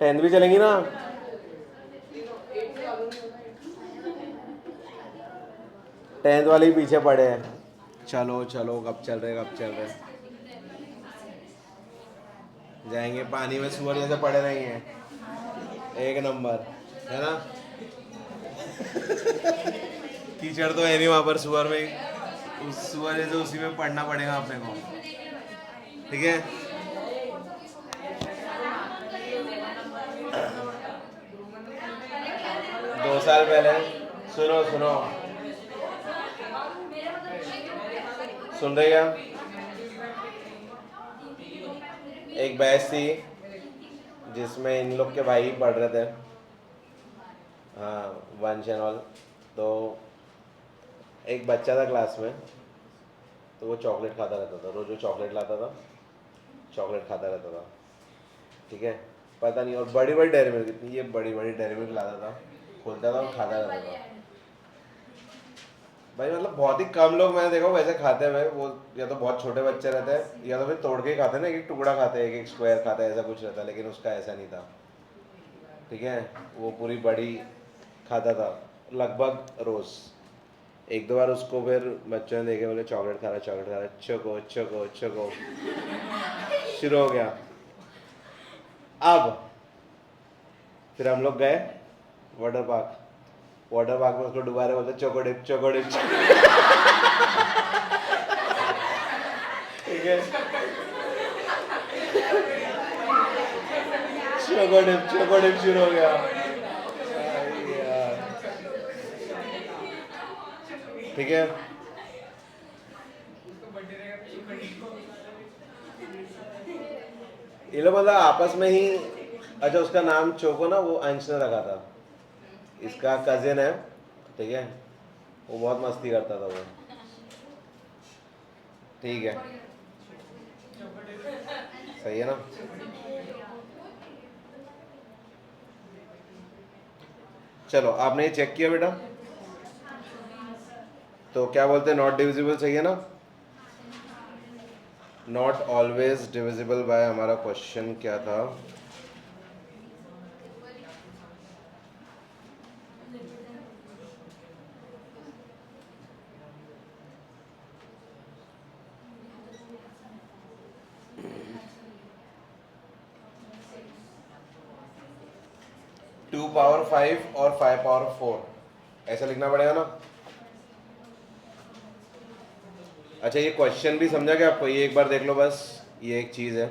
10th भी चलेंगी ना? टेंथ वाले ही पीछे पड़े हैं। चलो चलो, कब चल रहे कब चल रहे। जाएंगे पानी में सुअर जैसे पड़े रहेंगे। एक नंबर है ना। कीचड़ तो है नहीं वहाँ पर सुअर में, उस सुअर जैसे उसी में पढ़ना पड़ेगा अपने को। ठीक है। 2 साल पहले, सुनो सुनो, सुन रहे क्या? एक बैच थी जिसमें इन लोग के भाई पढ़ रहे थे। हाँ, वंश एंड ऑल। तो एक बच्चा था क्लास में, तो वो चॉकलेट खाता रहता था, रोज वो चॉकलेट लाता था, चॉकलेट खाता रहता था। ठीक है। पता नहीं, और बड़ी बड़ी डेयरी मिल्क, इतनी ये बड़ी बड़ी डेयरी मिल्क लाता था, खोलता था और खाता रहता था। भाई मतलब बहुत ही कम लोग मैंने देखा वैसे खाते हुए। वो या तो बहुत छोटे बच्चे रहते हैं या तो फिर तोड़ के ही खाते हैं ना, एक एक टुकड़ा खाते हैं, एक एक स्क्वायर खाते हैं, ऐसा कुछ रहता है। लेकिन उसका ऐसा नहीं था। ठीक है। वो पूरी बड़ी खाता था लगभग रोज। एक दो बार उसको फिर बच्चों ने देखे, बोले चॉकलेट खा रहा चॉकलेट खा रहा, चको चको चको, शुरू हो गया। अब फिर हम लोग गए वाटर पार्क। वाटर पार्क में उसको डुबा रहे, बोलते चोको डिप चोको डिप। ठीक है। चोको डिप शुरू हो गया। अरे यार। ठीक है। ये लोग मतलब आपस में ही। अच्छा, उसका नाम चोको ना वो अंश ने रखा था, इसका कजिन है। ठीक है। वो बहुत मस्ती करता था वो। ठीक है। सही है ना। चलो, आपने ये चेक किया बेटा? तो क्या बोलते हैं, नॉट डिविजिबल, सही है ना। नॉट ऑलवेज डिविजिबल बाय, हमारा क्वेश्चन क्या था? टू पावर 5 और 5 पावर 4, ऐसा लिखना पड़ेगा ना। अच्छा, ये क्वेश्चन भी समझा क्या आपको? ये एक बार देख लो बस, ये एक चीज़ है।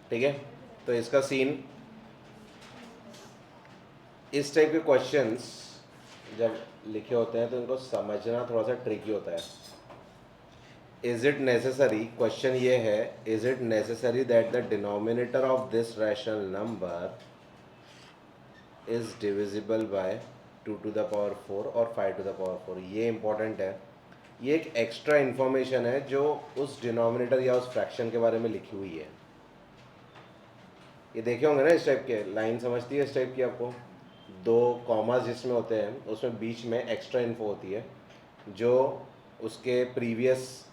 ठीक है। तो इसका सीन, इस टाइप के क्वेश्चंस जब लिखे होते हैं तो इनको समझना थोड़ा सा ट्रिकी होता है। इज इट नेसेसरी, क्वेश्चन ये है, is it necessary that the denominator of this rational number is divisible by 2 to the power 4 और 5 to the power 4? ये इंपॉर्टेंट है। ये एक एक्स्ट्रा इन्फॉर्मेशन है जो उस डिनोमिनेटर या उस फ्रैक्शन के बारे में लिखी हुई है। ये देखे होंगे ना इस टाइप के लाइन, समझती है इस टाइप की आपको? दो कॉमास जिसमें होते हैं उसमें बीच में एक्स्ट्रा इन्फो होती है जो उसके प्रीवियस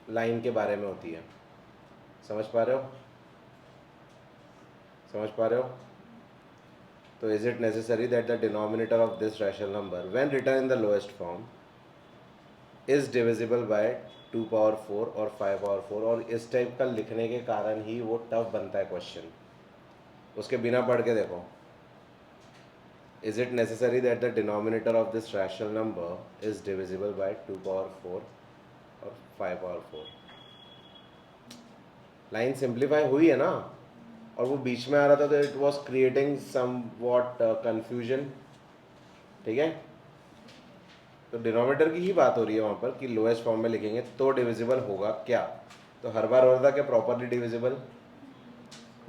लाइन के बारे में होती है। समझ पा रहे हो? समझ पा रहे हो? तो is it necessary that the denominator of this rational number when written in the lowest form is divisible by 2 power 4 और 5 पावर 4? और इस टाइप का लिखने के कारण ही वो टफ बनता है क्वेश्चन। उसके बिना पढ़ के देखो। Is it necessary that the denominator of this rational number is divisible by 2 power 4 और 5 power 4? लाइन सिंप्लीफाई हुई है ना, और वो बीच में आ रहा था तो it was creating somewhat confusion. ठीक है। तो डिनोमिनेटर की ही बात हो रही है वहाँ पर कि लोएस्ट फॉर्म में लिखेंगे तो डिविजिबल होगा क्या। तो हर बार हो रहा था क्या प्रॉपरली डिविजिबल?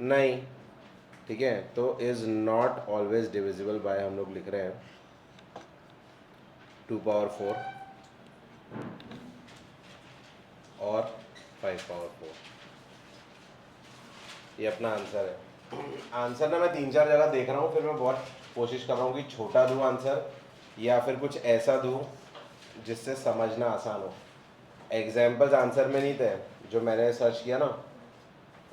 नहीं। ठीक है। तो is not always divisible by हम लोग लिख रहे हैं 2 पावर 4 और 5 पावर 4। ये अपना आंसर है। आंसर ना मैं 3-4 जगह देख रहा हूँ, फिर मैं बहुत कोशिश कर रहा हूँ कि छोटा दूँ आंसर या फिर कुछ ऐसा दूँ जिससे समझना आसान हो। एग्जाम्पल्स आंसर में नहीं थे जो मैंने सर्च किया ना,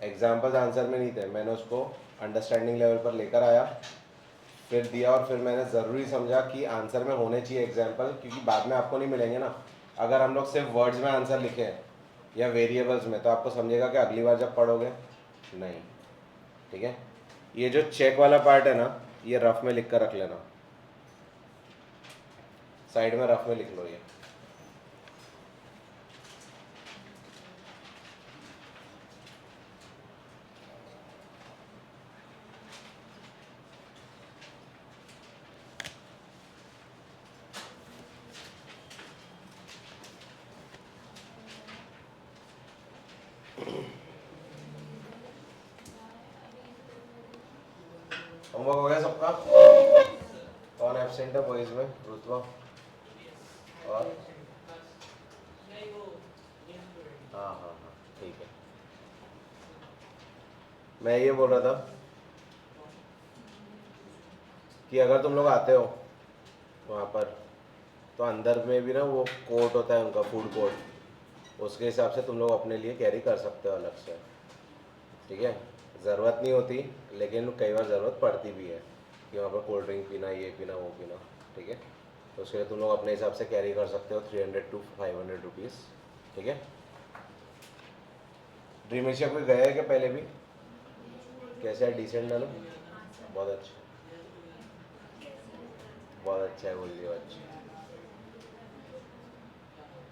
एग्जाम्पल्स आंसर में नहीं थे, मैंने उसको अंडरस्टैंडिंग लेवल पर लेकर आया, फिर दिया, और फिर मैंने ज़रूरी समझा कि आंसर में होने चाहिए एग्जाम्पल, क्योंकि बाद में आपको नहीं मिलेंगे ना। अगर हम लोग सिर्फ वर्ड्स में आंसर लिखें या वेरिएबल्स में, तो आपको समझेगा कि अगली बार जब पढ़ोगे नहीं। ठीक है, ये जो चेक वाला पार्ट है ना, ये रफ में लिख कर रख लेना, साइड में रफ में लिख लो ये। होमवर्क हो गया सबका? कौन एब्सेंट है बॉयज में? रुतबा और हाँ हाँ हाँ ठीक है। मैं ये बोल रहा था कि अगर तुम लोग आते हो वहाँ पर, तो अंदर में भी ना वो कोर्ट होता है उनका, फूड कोर्ट, उसके हिसाब से तुम लोग अपने लिए कैरी कर सकते हो अलग से। ठीक है, ज़रूरत नहीं होती, लेकिन कई बार ज़रूरत पड़ती भी है कि वहाँ पर कोल्ड ड्रिंक पीना, ये पीना, वो पीना। ठीक है, तो उसके लिए तुम लोग अपने हिसाब से कैरी कर सकते हो 300 to 500 रुपीज़। ठीक है, ड्रीम एशिया कोई गया है क्या पहले भी? कैसा है? डिसेंट है ना? बहुत अच्छा, बहुत अच्छा है, बोल दिया अच्छा।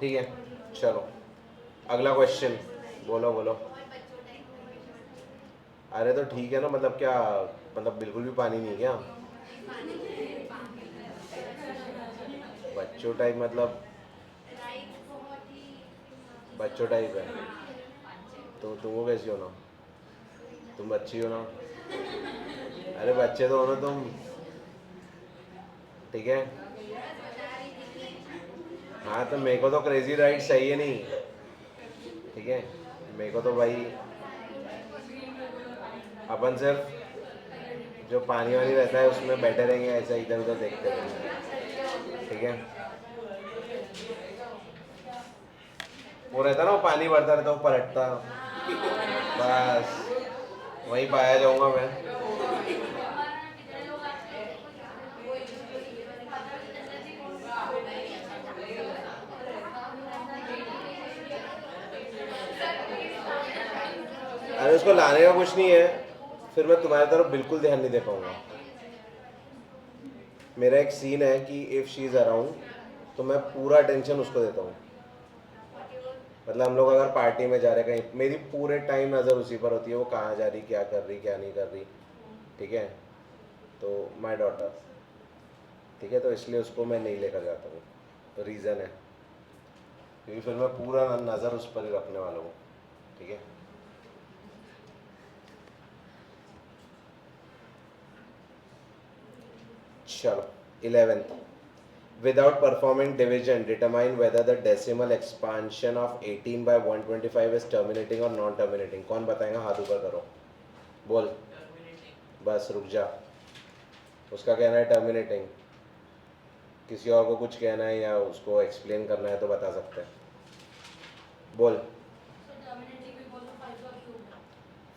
ठीक है, चलो अगला क्वेश्चन। बोलो बोलो। अरे तो ठीक है ना, मतलब क्या, मतलब बिल्कुल भी पानी नहीं है क्या? बच्चों टाइप मतलब? बच्चों टाइप है तो तुमको कैसी हो ना? तुम बच्ची हो ना? अरे बच्चे तो हो ना तुम। ठीक है, हाँ तो मेरे को तो क्रेजी राइड चाहिए नहीं। ठीक है, मेरे को तो भाई अपन सिर्फ जो पानी वानी रहता है उसमें बैठे रहेंगे, ऐसा इधर उधर देखते रहेंगे। ठीक है, वो रहता ना, वो पानी भरता रहता, वो पलटता, बस वहीं पाया जाऊंगा मैं। अरे उसको लाने का कुछ नहीं है, फिर मैं तुम्हारी तरफ बिल्कुल ध्यान नहीं दे पाऊंगा। मेरा एक सीन है कि इफ़ शी इज़ अराउंड तो मैं पूरा अटेंशन उसको देता हूँ। मतलब हम लोग अगर पार्टी में जा रहे कहीं, मेरी पूरे टाइम नज़र उसी पर होती है, वो कहाँ जा रही, क्या कर रही, क्या नहीं कर रही। ठीक है, तो माय डॉटर, ठीक है, तो इसलिए उसको मैं नहीं लेकर जाता हूँ। तो रीज़न है क्योंकि फिर मैं पूरा नज़र उस पर ही रखने वाला हूँ। ठीक है, चलो 11th, without performing division determine whether the decimal expansion of 18 by 125 is terminating or non terminating। कौन बताएगा? हाथ ऊपर करो, बोल। बस रुक जा, उसका कहना है टर्मिनेटिंग। किसी और को कुछ कहना है या उसको एक्सप्लेन करना है तो बता सकते हैं, बोल।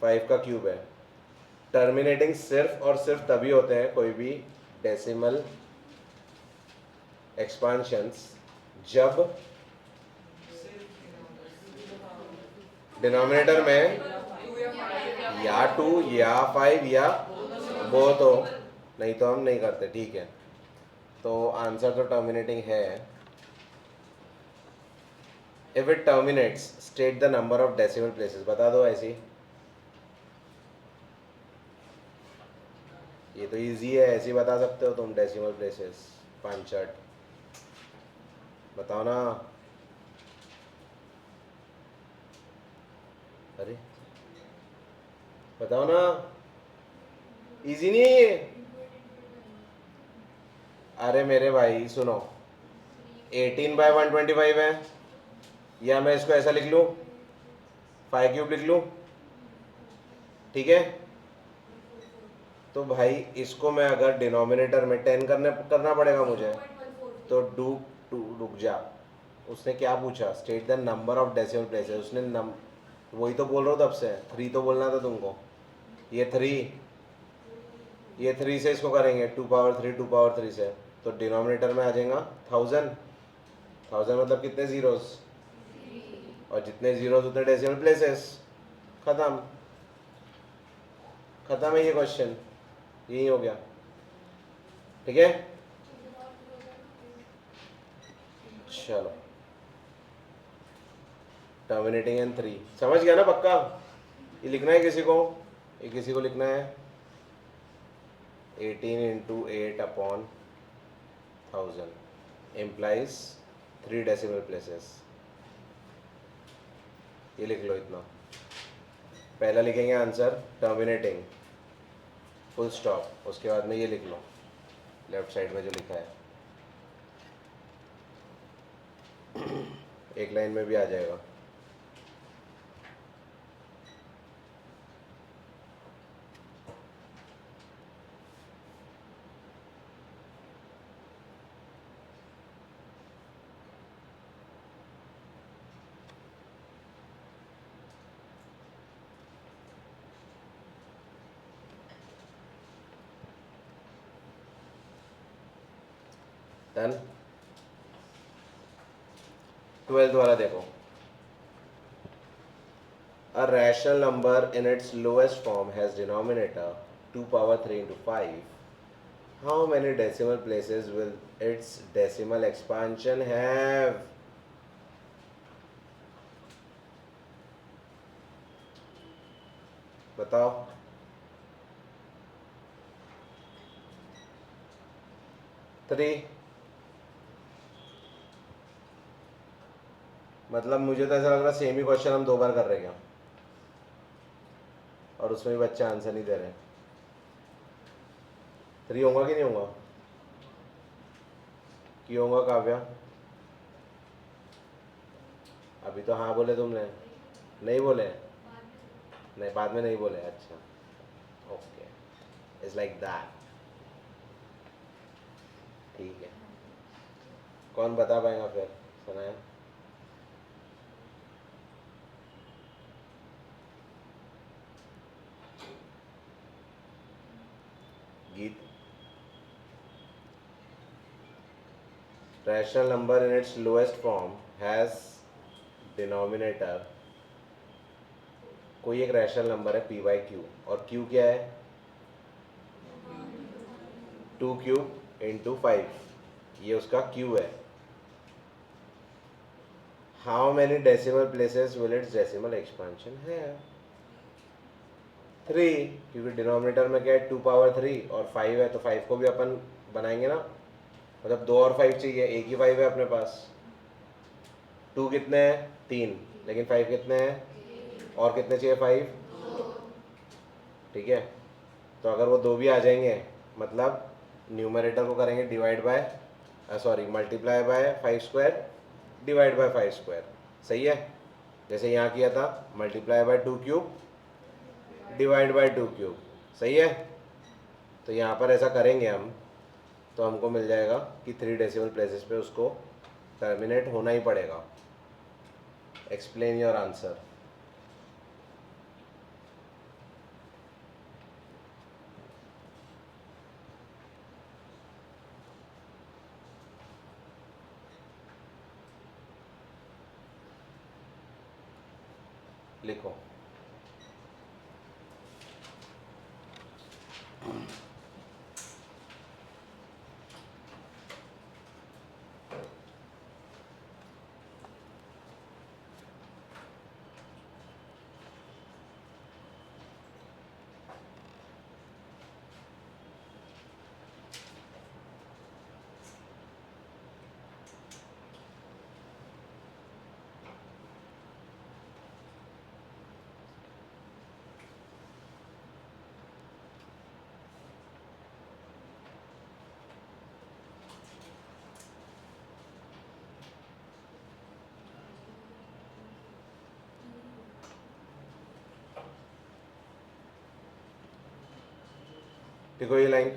5 का क्यूब है। टर्मिनेटिंग सिर्फ और सिर्फ तभी होते हैं कोई भी डेसिमल एक्सपांशंस जब डिनोमिनेटर में या 2 या 5 या बोथ हो, नहीं तो हम नहीं करते। ठीक है, तो आंसर तो टर्मिनेटिंग है। If it terminates state the number of decimal places. बता दो ऐसी, ये तो इजी है, ऐसे ही बता सकते हो तुम। डेसिमल प्लेसेस 5 बताओ ना। अरे बताओ ना, इजी नहीं है ये? अरे मेरे भाई सुनो, 18 बाय 125 है, या मैं इसको ऐसा लिख लूँ, 5 क्यूब लिख लूँ। ठीक है, तो भाई इसको मैं अगर डिनोमिनेटर में 10 करना पड़ेगा मुझे, तो रुक जा, उसने क्या पूछा? State the number of decimal places. उसने वही तो बोल रहा हूँ तब से, 3 तो बोलना था तुमको। ये 3 से इसको करेंगे 2 पावर 3 2 पावर 3 से, तो डिनोमिनेटर में आ जाएगा 1000। 1000 मतलब कितने ज़ीरोज़, और जितने ज़ीरोज़ उतने डेसिमल प्लेसेस। ख़त्म, ख़त्म है ये क्वेश्चन, यही हो गया। ठीक है, चलो टर्मिनेटिंग एंड 3 समझ गया ना पक्का। ये लिखना है किसी को, ये किसी को लिखना है 18 into 8 upon 1000 implies 3 decimal places. ये लिख लो इतना। पहला लिखेंगे आंसर टर्मिनेटिंग फुल स्टॉप, उसके बाद में ये लिख लो लेफ्ट साइड में जो लिखा है, एक लाइन में भी आ जाएगा। डन। 12th वाला देखो, a rational number in its lowest form has denominator 2 power 3 into 5. How many decimal places will its decimal expansion have? बताओ। 3। मतलब मुझे तो ऐसा लग रहा है सेम ही क्वेश्चन हम 2 बार कर रहे हैं, और उसमें भी बच्चे आंसर नहीं दे रहे। 3 होगा कि नहीं होगा, कि होगा काव्या? अभी तो हाँ बोले तुमने, नहीं बोले? नहीं, बाद में नहीं बोले। अच्छा, ओके, इट्स लाइक दैट। ठीक है, कौन बता पाएगा फिर, सुनाए। गीत। Rational number in its lowest form has denominator, कोई एक रैशनल नंबर है पी बाई क्यू, और क्यू क्या है 2 क्यूब इंटू 5, ये उसका क्यू है। How many decimal places will it's decimal expansion है? 3, क्योंकि डिनोमिनेटर में क्या है 2 पावर 3 और 5 है, तो 5 को भी अपन बनाएंगे ना, मतलब 2 और 5 चाहिए, एक ही 5 है अपने पास। 2 कितने हैं 3, लेकिन 5 कितने हैं, और कितने चाहिए 5। ठीक है, तो अगर वो 2 भी आ जाएंगे, मतलब न्यूमरेटर को करेंगे divide by, sorry multiply by 5 square divide by 5 square. सही है, जैसे यहाँ किया था multiply by 2 cube divide by 2 cube. सही है, तो यहाँ पर ऐसा करेंगे हम, तो हमको मिल जाएगा कि 3 डेसिमल प्लेसेस पे उसको टर्मिनेट होना ही पड़ेगा। Explain your answer. लिखो। देखो ये लाइन,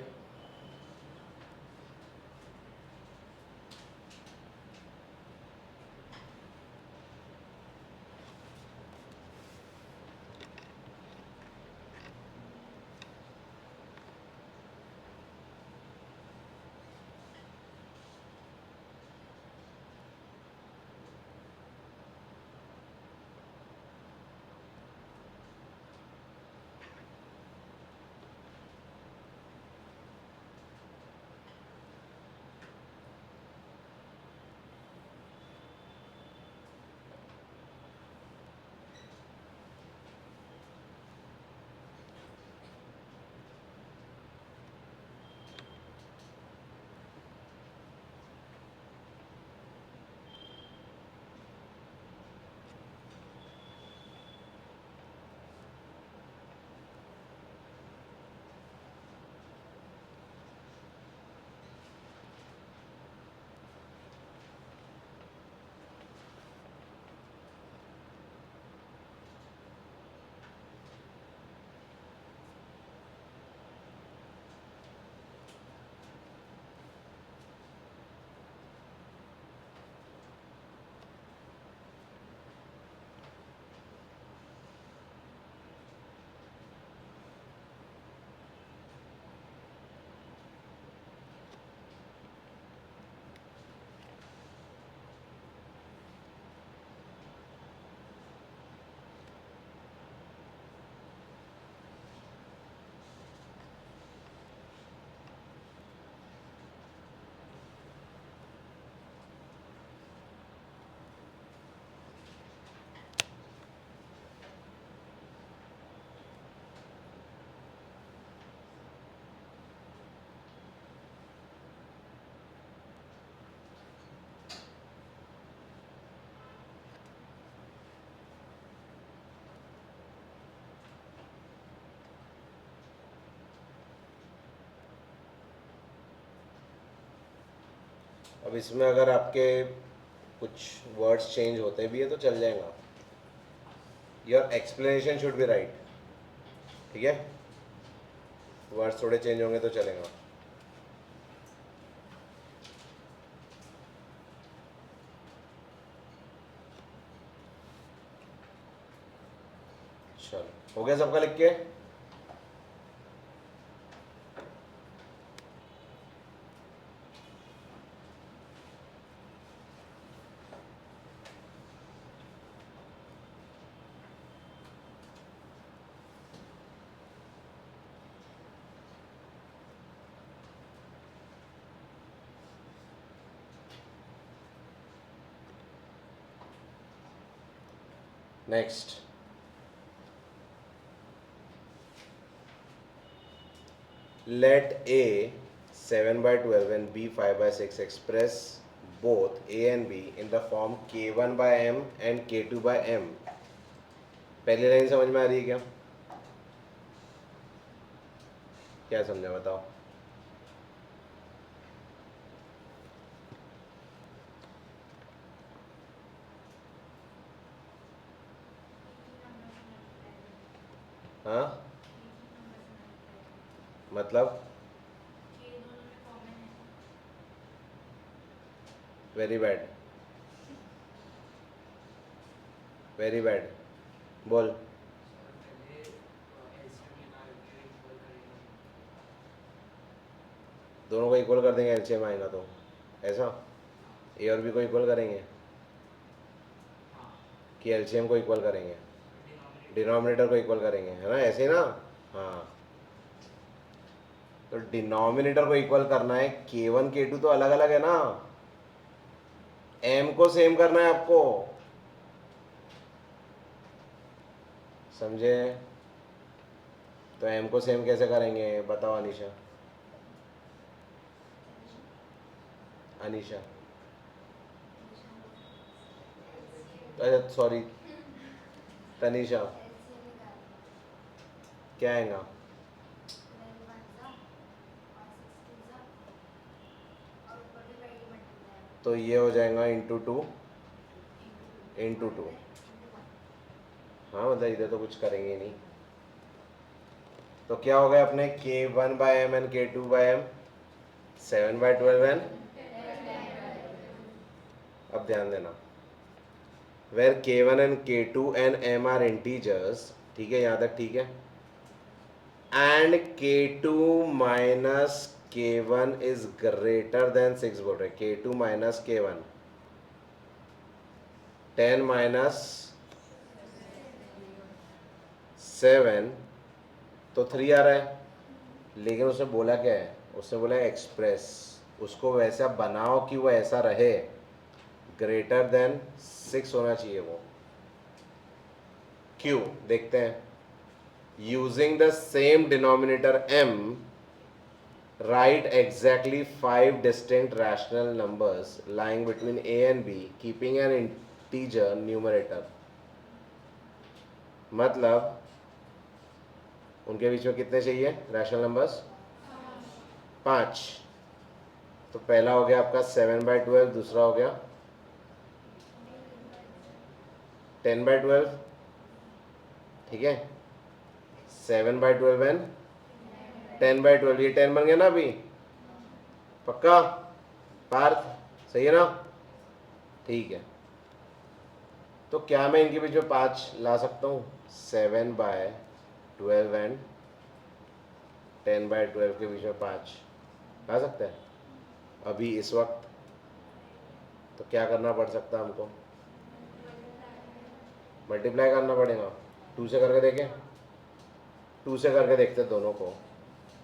अब इसमें अगर आपके कुछ वर्ड्स चेंज होते भी है तो चल जाएगा. Your explanation should be right. ठीक है, वर्ड्स थोड़े चेंज होंगे तो चलेगा. चलो, हो गया सबका लिख के. Next, let A 7/12 and B 5/6 express both A and B in the form K1/M and K2/M. पहली लाइन समझ में आ रही है क्या? क्या समझा बताओ. हाँ, मतलब वेरी बैड, वेरी बैड. बोल. दोनों को इक्वल कर देंगे, एलसीएम आएगा तो ऐसा. ए और बी को इक्वल करेंगे कि एलसीएम को इक्वल करेंगे? डिनोमिनेटर को इक्वल करेंगे, है ना, ऐसे ना. हाँ, तो डिनोमिनेटर को इक्वल करना है. K1 K2 तो अलग अलग है ना. M को सेम करना है आपको, समझे? तो M को सेम कैसे करेंगे बताओ अनीशा. अनीशा, अच्छा सॉरी, तनीषा, क्या आएगा? तो ये हो जाएगा इंटू 2 इंटू 2. हाँ, मतलब इधर तो कुछ करेंगे ही नहीं. तो क्या हो गया अपने K1/M एंड K2/M 7/12 एंड. अब ध्यान देना, where K1 and K2 and M are integers. ठीक है, यहाँ तक ठीक है. And K2 minus K1 is greater than 6 बोल रहे. K2 माइनस K1 10 माइनस 7 तो 3 आ रहा है. लेकिन उसने बोला क्या है? उसने बोला एक्सप्रेस. उसको वैसा बनाओ कि वो ऐसा रहे, ग्रेटर देन 6 होना चाहिए वो. क्यों, देखते हैं. Using the same denominator m, write exactly 5 distinct rational numbers lying between a and b keeping an integer numerator. मतलब उनके बीच में कितने चाहिए रैशनल नंबर्स? 5. तो पहला हो गया आपका 7/12, दूसरा हो गया 10/12. ठीक है, 7/12 एंड 10/12. ये 10 बन गया ना अभी, पक्का पार्थ, सही है ना? ठीक है, तो क्या मैं इनके बीच में 5 ला सकता हूँ? 7/12 एंड 10/12 के बीच में 5 ला सकते हैं अभी इस वक्त. तो क्या करना पड़ सकता है हमको? मल्टीप्लाई करना पड़ेगा. 2 से करके देखें, 2 से करके देखते हैं दोनों को.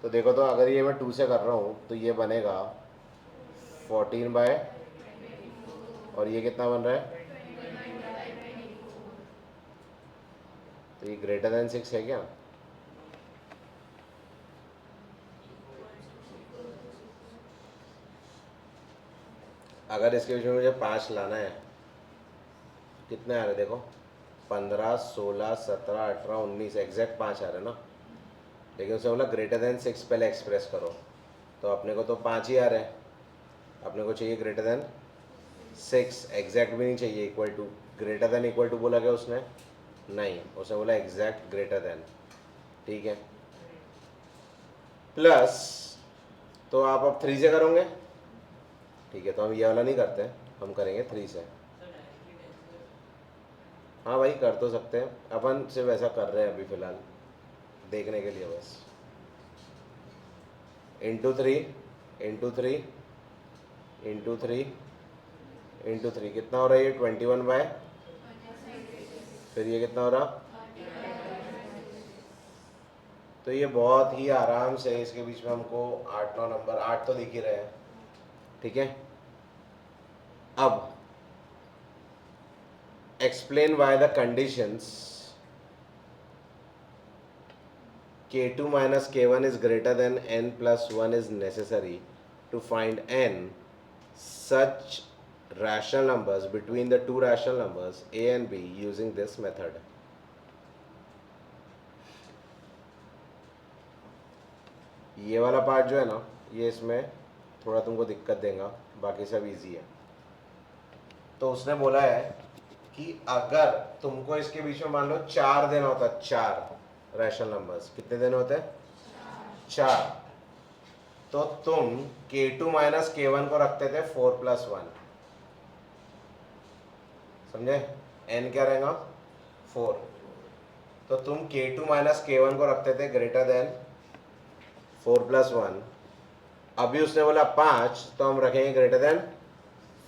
तो देखो, तो अगर ये मैं 2 से कर रहा हूँ तो ये बनेगा 14 और ये कितना बन रहा है? तो ये ग्रेटर देन 6 है क्या? अगर इसके बीच में मुझे 5 लाना है, कितने आ रहे देखो, 15 16 17 18 19, एग्जैक्ट 5 आ रहे ना. लेकिन उसने बोला ग्रेटर देन 6 पहले एक्सप्रेस करो, तो अपने को तो 5 ही आ रहे हैं. अपने को चाहिए ग्रेटर देन 6, एग्जैक्ट भी नहीं चाहिए, equal to. Greater than equal to बोला क्या उसने? नहीं, उसने बोला एग्जैक्ट ग्रेटर देन। ठीक है, प्लस, तो आप अब 3 से करोगे? ठीक है, तो हम ये वाला नहीं करते, हम करेंगे 3 से। हाँ भाई, कर तो सकते हैं, अपन सिर्फ ऐसा कर रहे हैं अभी फ़िलहाल, देखने के लिए बस। इंटू 3 इंटू 3 इंटू 3 इंटू 3 कितना हो रहा है ये? 21/, फिर ये कितना हो रहा? तो ये बहुत ही आराम से, इसके बीच में हमको 8-9 नंबर, 8 तो दिख ही रहे हैं। ठीक है, अब explain why the conditions k2 minus k1 is greater than n plus 1 is necessary to find n such rational numbers between the two rational numbers a and b using this method. ये वाला part जो है ना, ये इसमें थोड़ा तुमको दिक्कत देगा, बाकी सब इजी है। तो उसने बोला है कि अगर तुमको इसके बीच में मान लो 4 देना होता है, 4 रैशनल नंबर्स, कितने देने होते हैं? 4। तो तुम k2 माइनस k1 को रखते थे 4 + 1, समझे? n क्या रहेगा? 4। तो तुम k2 माइनस k1 को रखते थे ग्रेटर देन 4 + 1। अभी उसने बोला 5, तो हम रखेंगे ग्रेटर देन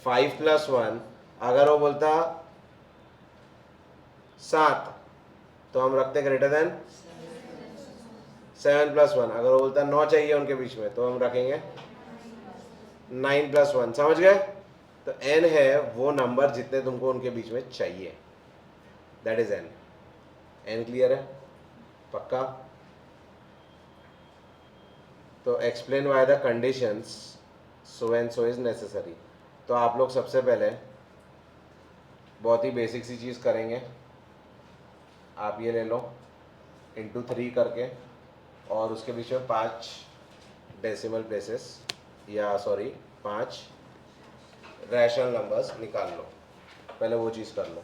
5 + 1। अगर वो बोलता 7, तो हम रखते ग्रेटर देन 7 + 1। अगर वो बोलता 9 चाहिए उनके बीच में, तो हम रखेंगे 9 + 1। समझ गए? तो n है वो नंबर जितने तुमको उनके बीच में चाहिए, that is n। n clear है? पक्का? तो explain why the conditions so and so is necessary. तो आप लोग सबसे पहले बहुत ही बेसिक सी चीज़ करेंगे, आप ये ले लो इंटू 3 करके, और उसके बीच में 5 डेसिमल प्लेसेस, या सॉरी 5 रैशनल नंबर्स निकाल लो। पहले वो चीज़ कर लो।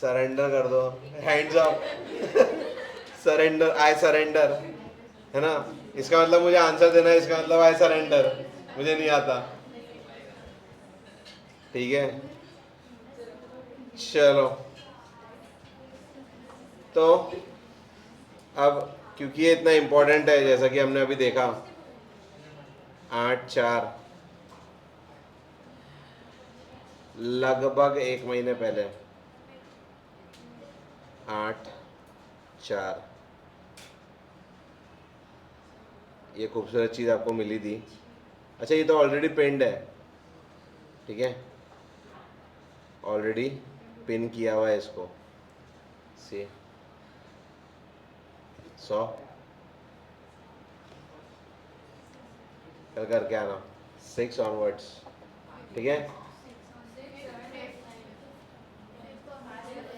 सरेंडर कर दो, hands up, surrender, I surrender, है ना। इसका मतलब मुझे आंसर देना है, इसका मतलब आई सरेंडर, मुझे नहीं आता। ठीक है, चलो। तो अब क्योंकि ये इतना इम्पोर्टेंट है, जैसा कि हमने अभी देखा, 8/4 लगभग 1 महीने पहले, 8/4 ये खूबसूरत चीज़ आपको मिली थी। अच्छा, ये तो ऑलरेडी पिंड है, ठीक है, ऑलरेडी पिन किया हुआ है इसको, सी 100 कल करके आना, 6 ऑनवर्ड्स, ठीक है,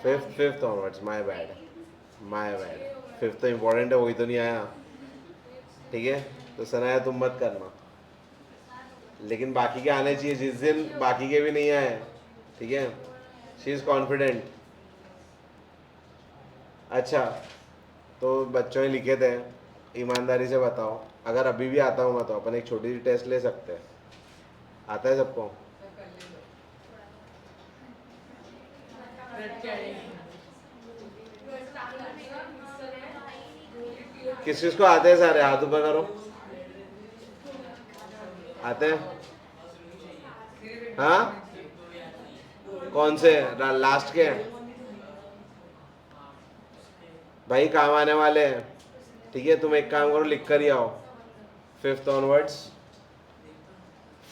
fifth onwards, my bad, my bad, fifth तो इम्पोर्टेंट है, वही तो नहीं आया, ठीक है। तो सनाया तुम मत करना, लेकिन बाकी के आने चाहिए, जिस दिन बाकी के भी नहीं आए, ठीक है, शी इज़ कॉन्फिडेंट। अच्छा, तो बच्चों ने लिखे थे, ईमानदारी से बताओ, अगर अभी भी आता हूँ मैं तो अपन एक छोटी सी टेस्ट ले सकते हैं, आता है सबको? किस किस को आते हैं? सारे हाथ ऊपर करो, आते हैं? हाँ, कौन से लास्ट के? भाई काम आने वाले हैं, ठीक है, तुम एक काम करो, लिख कर ही आओ, 5th ऑनवर्ड्स,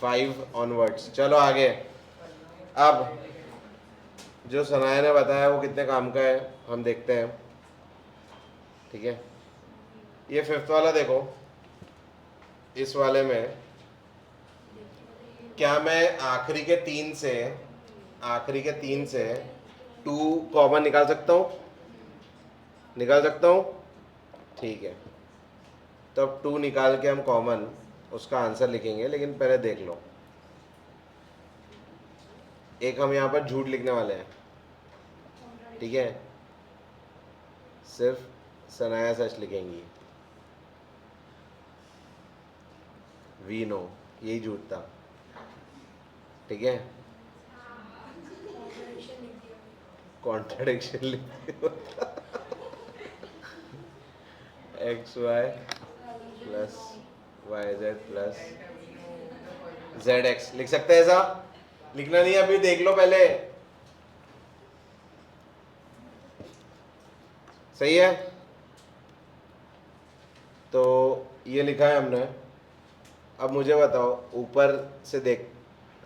5 ऑनवर्ड्स। चलो आगे। अब जो सनाया ने बताया वो कितने काम का है हम देखते हैं, ठीक है। ये 5th वाला देखो, इस वाले में क्या मैं आखिरी के 3 से 2 कॉमन निकाल सकता हूँ? निकाल सकता हूँ, ठीक है। तो अब 2 निकाल के हम कॉमन उसका आंसर लिखेंगे, लेकिन पहले देख लो, एक हम यहाँ पर झूठ लिखने वाले हैं, ठीक है, सिर्फ सनाया सच लिखेंगी, वी नो, यही झूठ था, ठीक है, कॉन्ट्रडिक्शन लिख दिया, XY plus YZ plus ZX लिख सकते हैं। ऐसा लिखना नहीं है अभी, देख लो पहले, सही है। तो ये लिखा है हमने। अब मुझे बताओ, ऊपर से देख,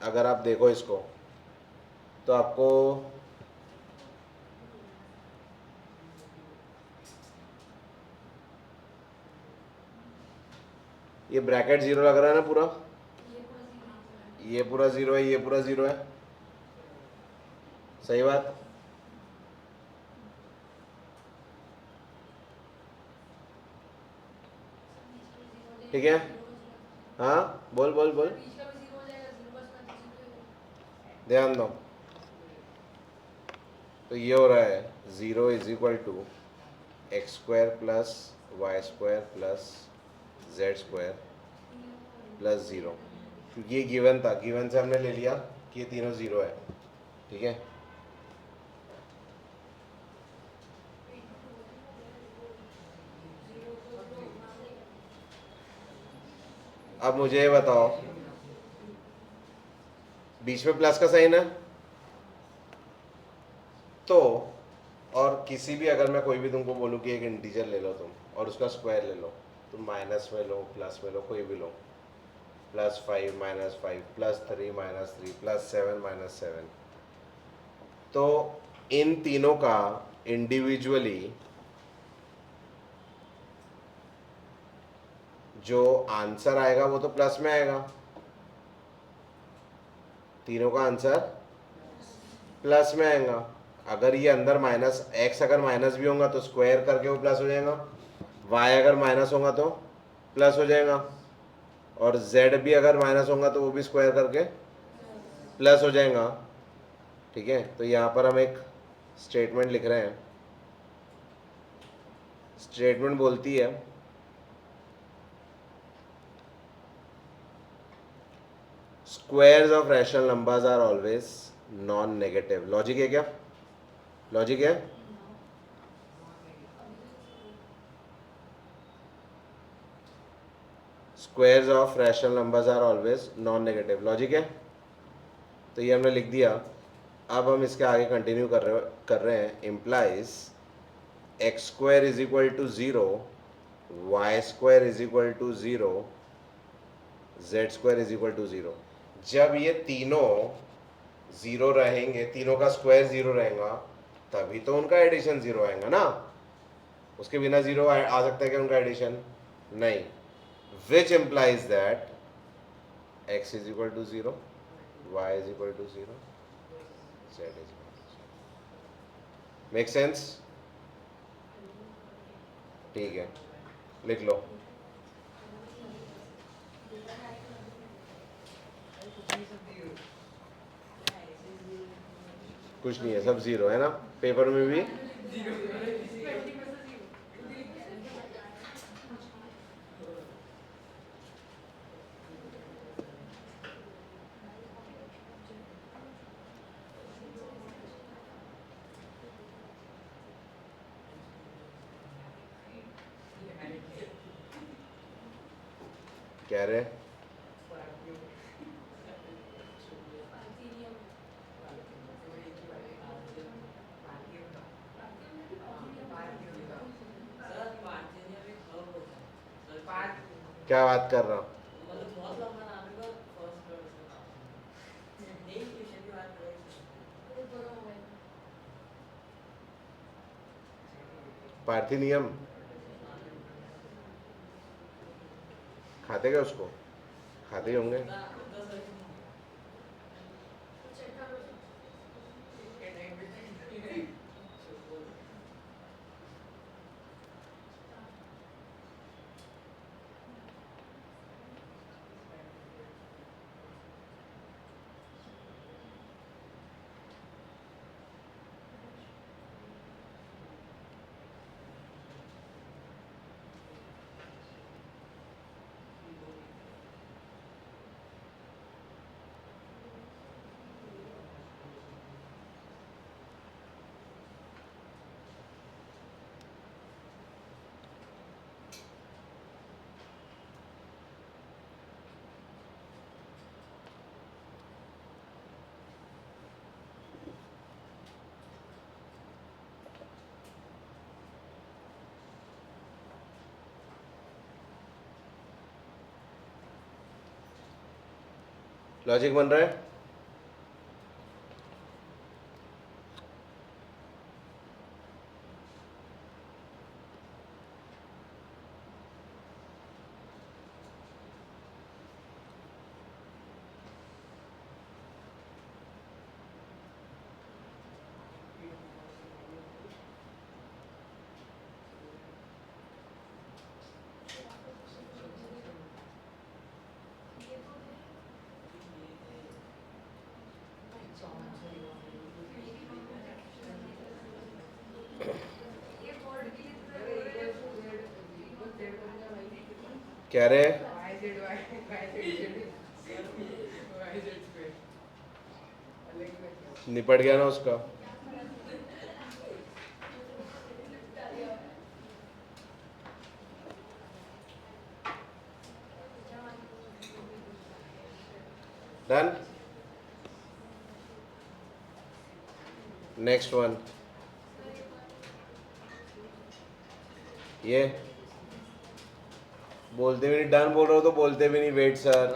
अगर आप देखो इसको तो आपको ये ब्रैकेट 0 लग रहा है ना पूरा, ये पूरा 0 है, ये पूरा 0 है, सही बात। ठीक है, हाँ बोल बोल बोल, ध्यान दो। तो ये हो रहा है 0 is equal to x² plus y² plus z² plus 0, क्योंकि ये गिवन था, गिवन से हमने ले लिया कि ये तीनों 0 है, ठीक है। अब मुझे ये बताओ, बीच में प्लस का साइन है, तो और किसी भी, अगर मैं कोई भी तुमको बोलूँ कि एक इंटीजर ले लो तुम और उसका स्क्वायर ले लो, तुम माइनस में लो, प्लस में लो, कोई भी लो, +5 -5 +3 -3 +7 -7, तो इन तीनों का इंडिविजुअली जो आंसर आएगा वो तो प्लस में आएगा, तीनों का आंसर प्लस में आएगा। अगर ये अंदर माइनस, x अगर माइनस भी होगा तो स्क्वायर करके वो प्लस हो जाएगा, y अगर माइनस होगा तो प्लस हो जाएगा, और z भी अगर माइनस होगा तो वो भी स्क्वायर करके प्लस हो जाएगा, ठीक है। तो यहाँ पर हम एक स्टेटमेंट लिख रहे हैं, स्टेटमेंट बोलती है squares of rational numbers are always non negative. Logic है क्या? लॉजिक है? Squares of rational numbers are always non negative. Logic है? तो ये हमने लिख दिया। अब हम इसके आगे कंटिन्यू कर रहे हैं। Implies x square is equal to 0, y square is equal to 0, z square is equal to 0। जब ये तीनों ज़ीरो रहेंगे, तीनों का स्क्वायर ज़ीरो रहेगा, तभी तो उनका एडिशन ज़ीरो आएगा ना। उसके बिना ज़ीरो आ सकता है क्या उनका एडिशन? नहीं। Which implies that x is equal to 0, y is equal to 0, z is equal to 0। Make sense? ठीक है, लिख लो। कुछ नहीं है, सब ज़ीरो है ना। पेपर में भी कह रहे क्या बात कर रहा हूँ? पार्थिनियम खाते क्या उसको? खाते ही होंगे। लॉजिक बन रहा है? कह रहे निपट गया ना उसका। डन। नेक्स्ट वन, ये बोलते भी नहीं, डन बोल रहे हो तो बोलते भी नहीं वेट सर।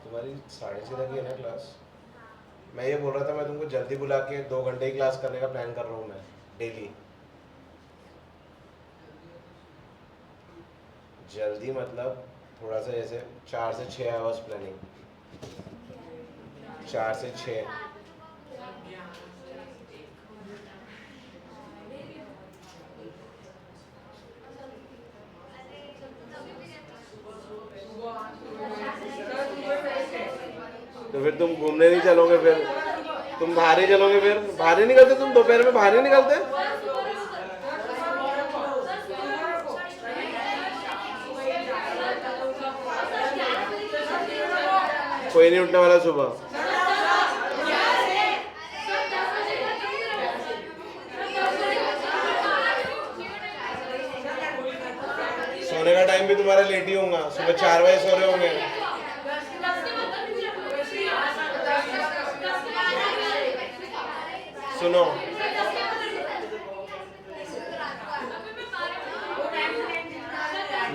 तुम्हारी 6:30 लगी है ना क्लास? मैं ये बोल रहा था, मैं तुमको जल्दी बुला के 2 घंटे की क्लास करने का प्लान कर रहा हूँ मैं डेली। जल्दी मतलब थोड़ा सा, जैसे 4 से 6 आवर्स प्लानिंग, 4 से 6। तो फिर तुम घूमने नहीं चलोगे, फिर तुम बाहर ही चलोगे, फिर बाहर ही निकलते, तुम दोपहर में बाहर ही निकलते। कोई नहीं उठने वाला सुबह। सोने का टाइम भी तुम्हारा लेट ही होगा, सुबह 4 बजे सो रहे होंगे। सुनो,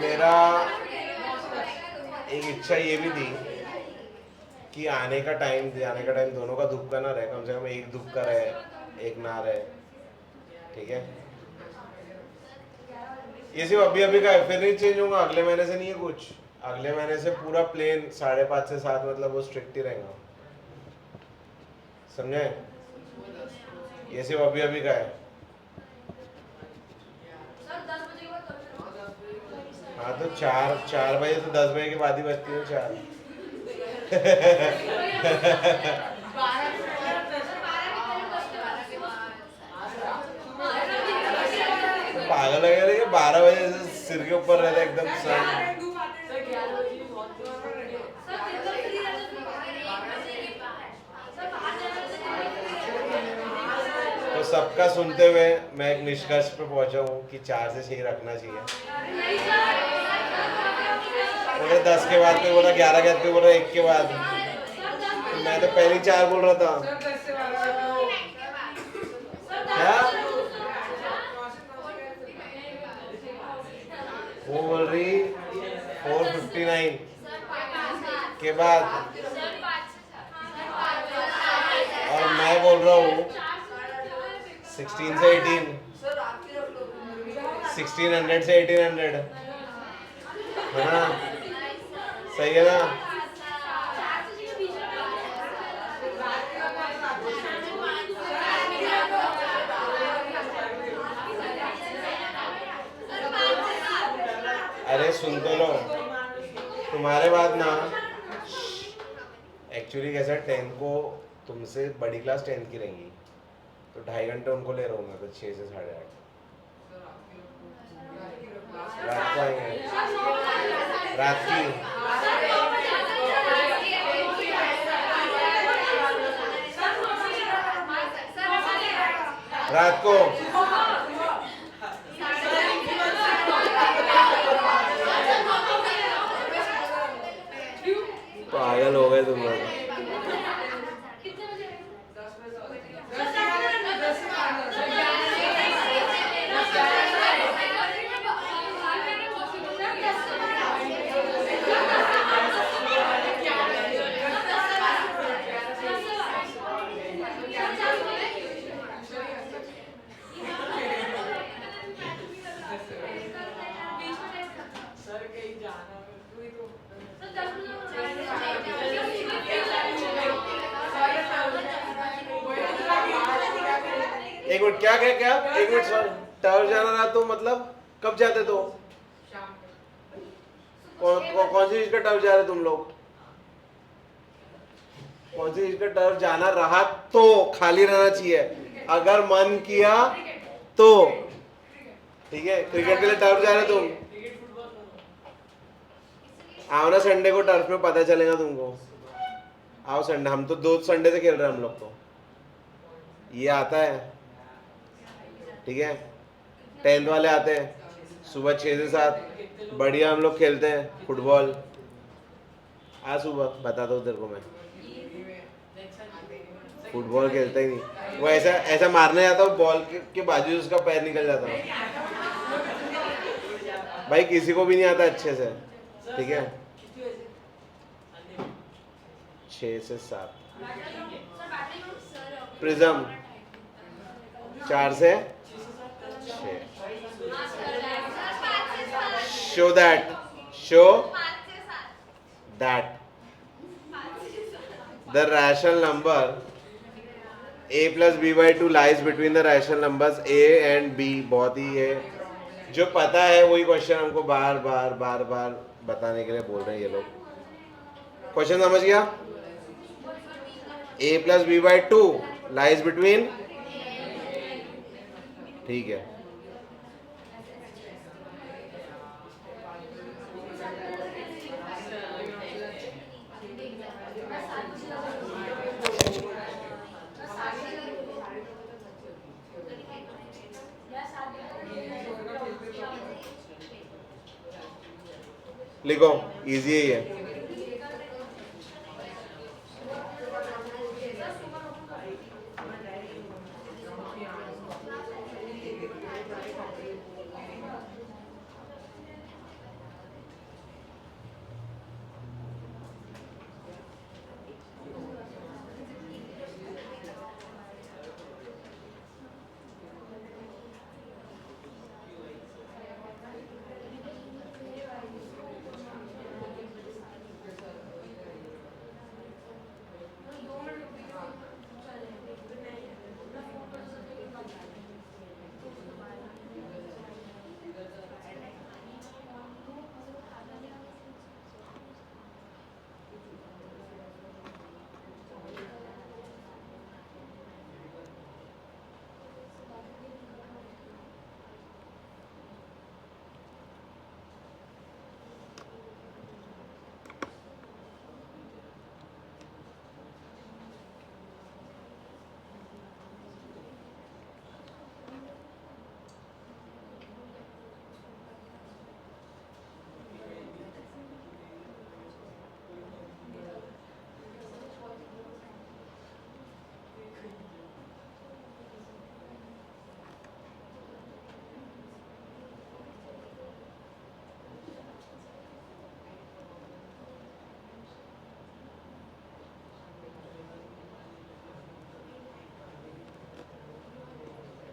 मेरा एक इच्छा ये भी थी कि आने का टाइम दोनों का धूप का ना रहे, कम से कम एक धूप का रहे, एक ना रहे, ठीक है। ये सिर्फ अभी अभी का है, फिर नहीं चेंज होगा, अगले महीने से नहीं है कुछ, अगले महीने से पूरा प्लेन 5:30 से 7, मतलब वो स्ट्रिक्ट ही रहेगा, समझे। ये सिर्फ अभी अभी का है। हाँ तो 4 बजे से 10 बजे के बाद ही बजती है 4। पागल है, 12 बजे से सिर के ऊपर रहता है एकदम सन। तो सबका सुनते हुए मैं एक निष्कर्ष पे पहुंचा हूँ कि 4 से 6 रखना चाहिए। बोले 10 के बाद, पे बोला 11 के बाद, पे बोला 1 के बाद। तो मैं तो पहले 4 बोल रहा था। क्या वो बोल रही 4:59 के बाद, और मैं बोल रहा हूँ 16 से 18, 1600 से 1800, है ना, सही है ना। अरे सुन तो लो, तुम्हारे बाद ना एक्चुअली कैसा 10 को तुमसे बड़ी क्लास 10 की रहेंगी, तो 2.5 घंटे उनको ले रहा हूँ मैं, तो 6 से 8:30 रात को आएंगे, रात की। रात को पागल हो गए तुम लोग। एक मिनट, क्या क्या क्या, एक मिनट सर, टर्फ जाना रहा तो मतलब कब जाते तो? कौन सी चीज का टर्फ जा रहे तुम लोग? कौन सी चीज का टर्फ जाना रहा तो खाली रहना चाहिए, अगर मन किया तो, ठीक है। क्रिकेट के लिए टर्फ जा रहे तुम, आओ ना संडे को, टर्फ में पता चलेगा तुमको। आओ संडे, हम तो 2 संडे से खेल रहे हैं हम लोग, तो ये आता है, ठीक है। 10th वाले आते हैं सुबह 6 से 7, बढ़िया हम लोग खेलते हैं फुटबॉल। आज सुबह बता दो तेरे को, मैं फुटबॉल खेलता ही नहीं, वो ऐसा ऐसा मारने जाता हूँ, बॉल के बाजू से उसका पैर निकल जाता है भाई, किसी को भी नहीं आता अच्छे से, ठीक है। 6 से 7 प्रिज्म, 4 से 6। Show that the rational number a plus b by 2 lies between the rational numbers a and b। बहुत ही है, जो पता है वही क्वेश्चन हमको बार बार बताने के लिए बोल रहे हैं ये लोग। क्वेश्चन समझ गया? a plus b by two lies between, ठीक है। लिखो, इजी है ये।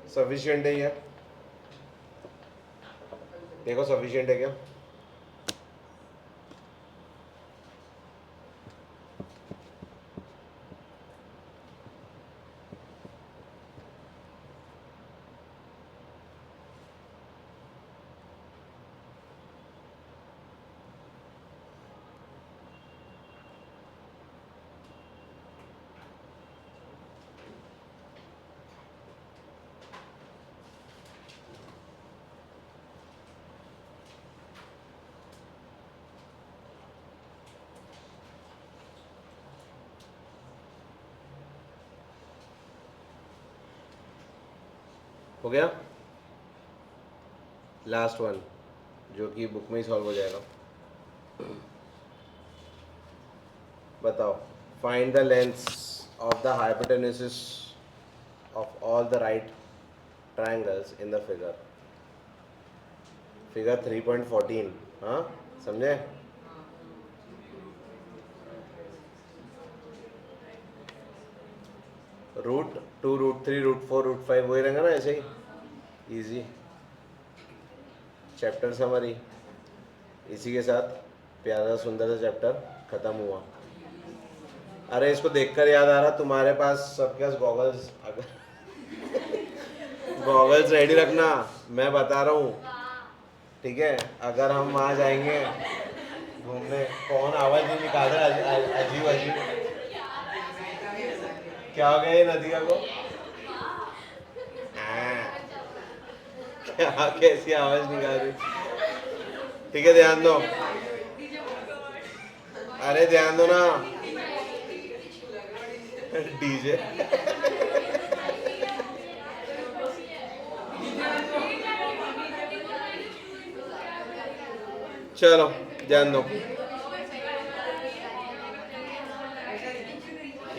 सफिशिएंट है ये, देखो सफिशिएंट है क्या? हो गया? लास्ट वन जो कि बुक में ही सॉल्व हो जाएगा। बताओ, find the lengths of the hypotenuse of all the right triangles in the figure. Figure 3.14, हाँ समझे? √2, √3, √4, √5 वही रहेगा ना, ऐसे ही इजी। चैप्टर समरी, इसी के साथ प्यारा सुंदर सा चैप्टर खत्म हुआ। अरे इसको देखकर याद आ रहा, तुम्हारे पास सबके पास गॉगल्स, अगर गॉगल्स रेडी रखना, मैं बता रहा हूँ, ठीक है? अगर हम वहाँ जाएंगे घूमने, कौन आवाज़ नहीं निकाल रहा अजीब अजीब, क्या हो गया ये नदिया को? क्या कैसी आवाज़ निकाल रही? ठीक है, ध्यान दो, अरे ध्यान दो ना, डीजे। चलो ध्यान दो,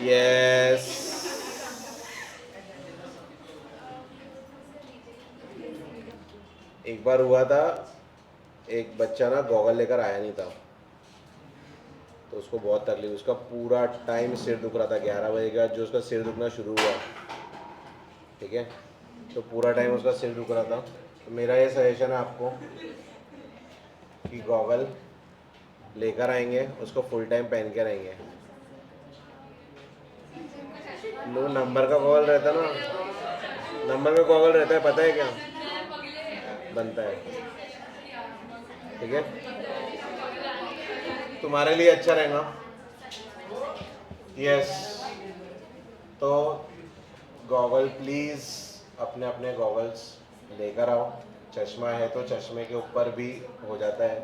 यस। एक बार हुआ था, एक बच्चा ना गॉगल लेकर आया नहीं था, तो उसको बहुत तकलीफ, उसका पूरा टाइम सिर दुख रहा था। 11 बजे के बाद जो उसका सिर दुखना शुरू हुआ, ठीक है, तो पूरा टाइम उसका सिर दुख रहा था। तो मेरा ये सजेशन है आपको कि गॉगल लेकर आएंगे, उसको फुल टाइम पहन के रहेंगे। लो, नंबर का गॉगल रहता ना, नंबर का गॉगल रहता है, पता है क्या बनता है? ठीक है, तुम्हारे लिए अच्छा रहेगा। यस, तो गॉगल प्लीज़ अपने अपने गॉगल्स लेकर आओ। चश्मा है तो चश्मे के ऊपर भी हो जाता है,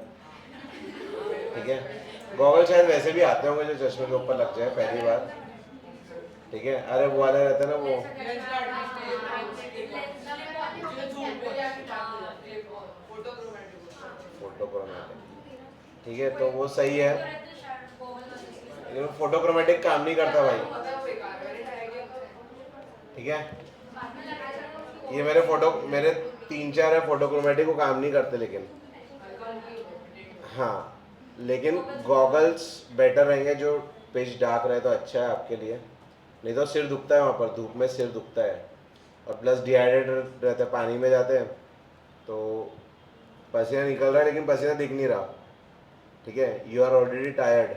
ठीक है। गॉगल शायद वैसे भी आते होंगे जो चश्मे के ऊपर लग जाए पहली बार, ठीक है। अरे वो वाले रहते हैं ना वो, फोटोक्रोमेटिक, ठीक है, तो वो सही है, लेकिन फोटोक्रोमेटिक काम नहीं करता भाई, ठीक है। ये मेरे 3-4 है फोटोक्रोमेटिक, वो काम नहीं करते, लेकिन हाँ, लेकिन गॉगल्स बेटर रहेंगे जो पिच डार्क रहे तो अच्छा है आपके लिए, नहीं तो सिर दुखता है वहाँ पर, धूप में सिर दुखता है, और प्लस डिहाइड्रेटेड रहते हैं, पानी में जाते हैं तो पसीना निकल रहा है लेकिन पसीना दिख नहीं रहा, ठीक है, यू आर ऑलरेडी टायर्ड,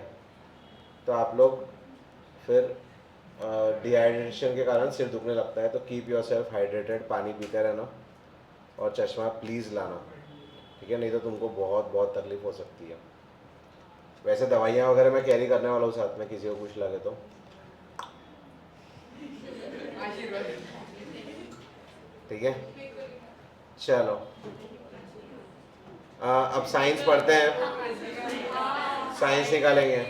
तो आप लोग फिर डिहाइड्रेशन के कारण सिर दुखने लगता है, तो कीप योर सेल्फ हाइड्रेटेड, पानी पीते रहना, और चश्मा प्लीज़ लाना, ठीक है, नहीं तो तुमको बहुत बहुत तकलीफ हो सकती है। वैसे दवाइयाँ वगैरह मैं कैरी करने वाला हूँ साथ में, किसी को कुछ लगे तो, ठीक है। चलो अब साइंस पढ़ते हैं, साइंस निकालेंगे।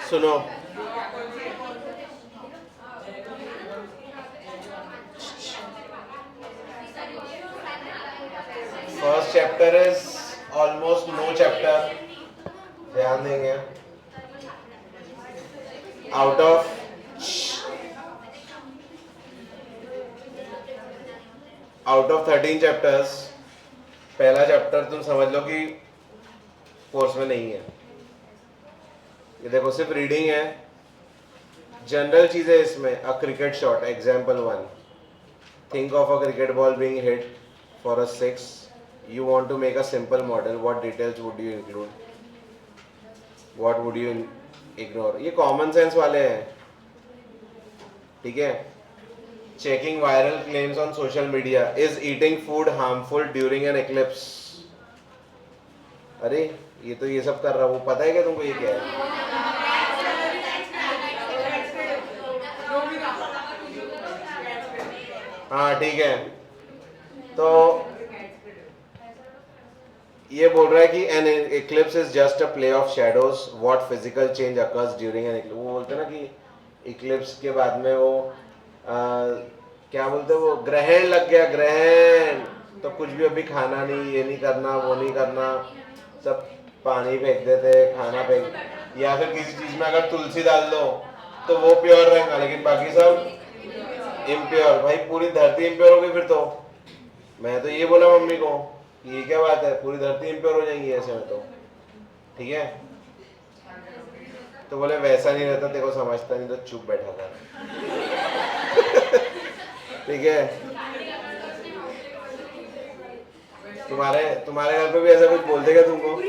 सुनो, first chapter is almost no chapter, ध्यान देंगे। Out of out of 13 chapters पहला चैप्टर तुम समझ लो कि कोर्स में नहीं है। ये देखो सिर्फ रीडिंग है, जनरल चीजें इसमें, a cricket shot example 1, think of a cricket ball being hit for a 6, you want to make a simple model, what details would you include, what would you ignore, ये common sense वाले हैं, ठीक है। Checking viral claims on social media, is eating food harmful during an eclipse, अरे ये तो ये सब कर रहा हूँ, पता है क्या तुमको ये क्या है? हाँ ठीक है, तो ये बोल रहा है कि an eclipse is just a play of shadows, what physical change occurs during an eclipse, वो बोलते हैं ना कि इक्लिप्स के बाद में वो क्या बोलते हैं, वो ग्रहण लग गया, ग्रहण, तो कुछ भी अभी खाना नहीं, ये नहीं करना, वो नहीं करना, सब पानी फेंक देते, खाना फेंक, या फिर किसी चीज में अगर तुलसी डाल दो तो वो प्योर रहेगा, लेकिन बाकी सब इम्प्योर। भाई पूरी धरती इम्प्योर होगी फिर तो, मैं तो ये बोला मम्मी को, ये क्या बात है, पूरी धरती इम्प्योर हो जाएंगी ऐसे में तो, ठीक है। तो बोले वैसा नहीं रहता, तेरे को समझता नहीं तो चुप बैठा था, ठीक है। तुम्हारे घर पे भी ऐसा कुछ बोलते क्या तुमको?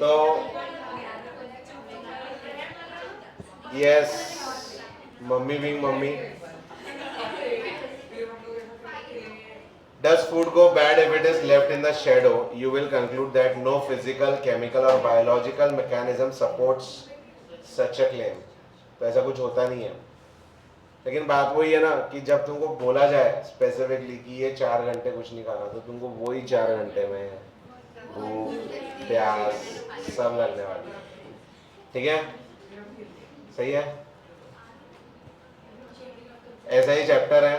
तो yes, mummy being mummy, does food go bad if it is left in the shadow? You will conclude that no physical, chemical or biological mechanism supports such a claim. तो ऐसा कुछ होता नहीं है, लेकिन बात वही है ना कि जब तुमको बोला जाए स्पेसिफिकली कि ये 4 घंटे कुछ नहीं खाना, तो तुमको वही 4 घंटे में भूख प्यास सब लगने वाली है, ठीक है, सही है। ऐसा ही चैप्टर है,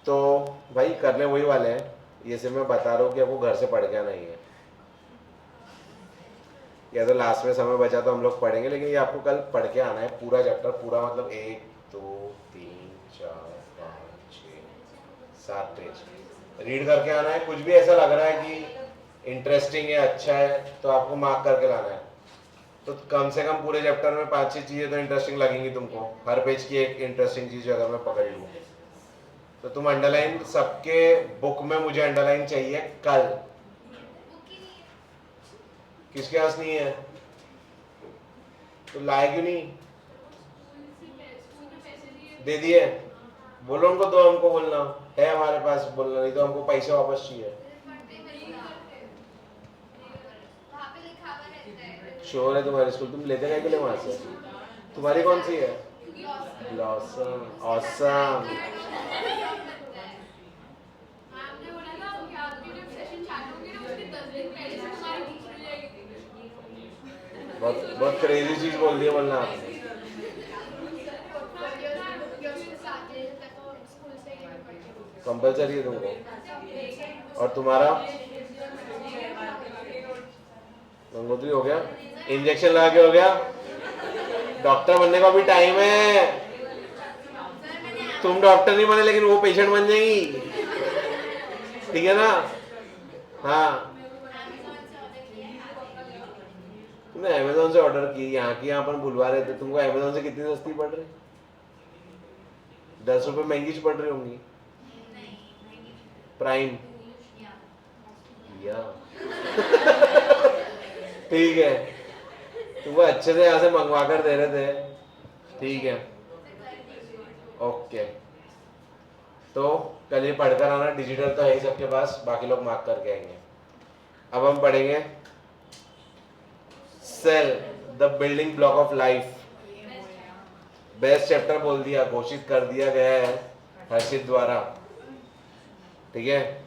तो भाई करने वही वाले हैं, ये सिर्फ मैं बता रहा हूँ कि आपको घर से पढ़ के आना ही है, या तो लास्ट में समय बचा तो हम लोग पढ़ेंगे, लेकिन ये आपको कल पढ़ के आना है पूरा चैप्टर, पूरा मतलब 1 2 3 4 5 6 7 पेज रीड करके आना है। कुछ भी ऐसा लग रहा है कि इंटरेस्टिंग है, अच्छा है, तो आपको मार्क करके लाना है। तो कम से कम पूरे चैप्टर में 5 6 चीज़ें तो इंटरेस्टिंग लगेंगी तुमको, हर पेज की एक इंटरेस्टिंग चीज़ अगर मैं पकड़ लूँ तो तुम अंडरलाइन सबके, बुक में मुझे अंडरलाइन चाहिए कल। किसके पास नहीं है तो लाए क्यों नहीं? दे दिए, बोलो उनको, दो हमको बोलना है हमारे पास, बोलना नहीं तो हमको पैसे वापस चाहिए। श्योर है तुम्हारी स्कूल, तुम लेते गए के लिए वहां से? तुम्हारी कौन सी है? Blossom, awesome. बहुत बहुत क्रेजी चीज बोल दी है वरना आपने। कंपलसरी है तुमको। और तुम्हारा गंगोत्री हो गया, इंजेक्शन लगा के हो गया, डॉक्टर बनने का भी टाइम है। तुम डॉक्टर नहीं बने लेकिन वो पेशेंट बन जाएगी, ठीक है ना? हाँ, तुमने अमेजोन से ऑर्डर की, यहाँ की यहाँ पर बुलवा रहे थे तुमको, अमेजोन से कितनी सस्ती पड़ रही? 10 रुपए महंगी पड़ रही होंगी। प्राइम या ठीक है, तुमको अच्छे से यहाँ से मंगवा कर दे रहे थे, ठीक है, ओके। तो कल ये पढ़कर आना, डिजिटल तो है ही सबके पास, बाकी लोग मार्क करके आएंगे। अब हम पढ़ेंगे cell, the building block of life. Best chapter बोल दिया, घोषित कर दिया गया है हर्षित द्वारा, ठीक है।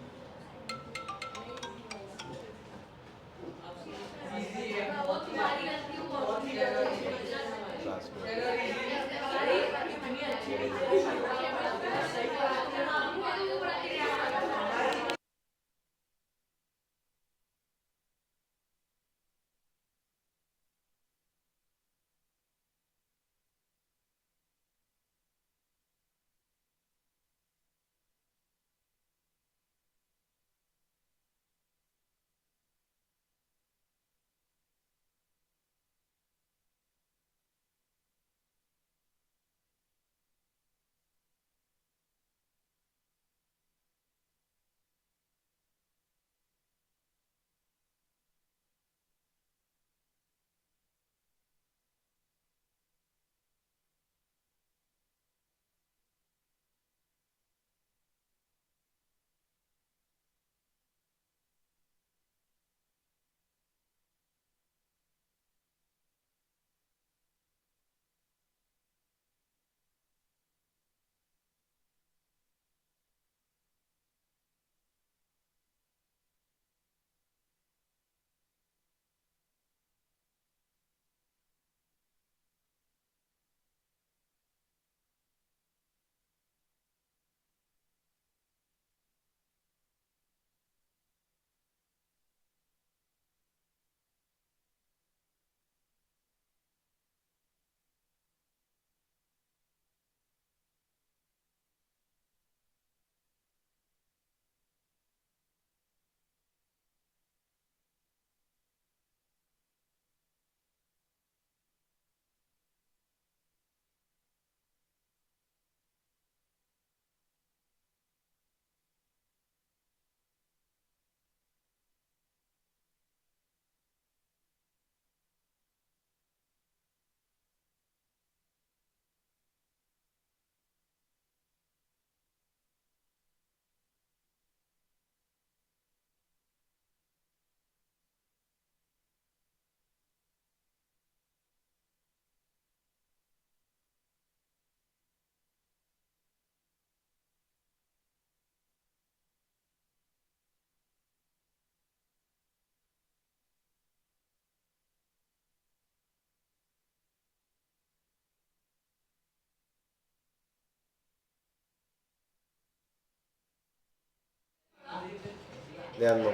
ध्यान दो।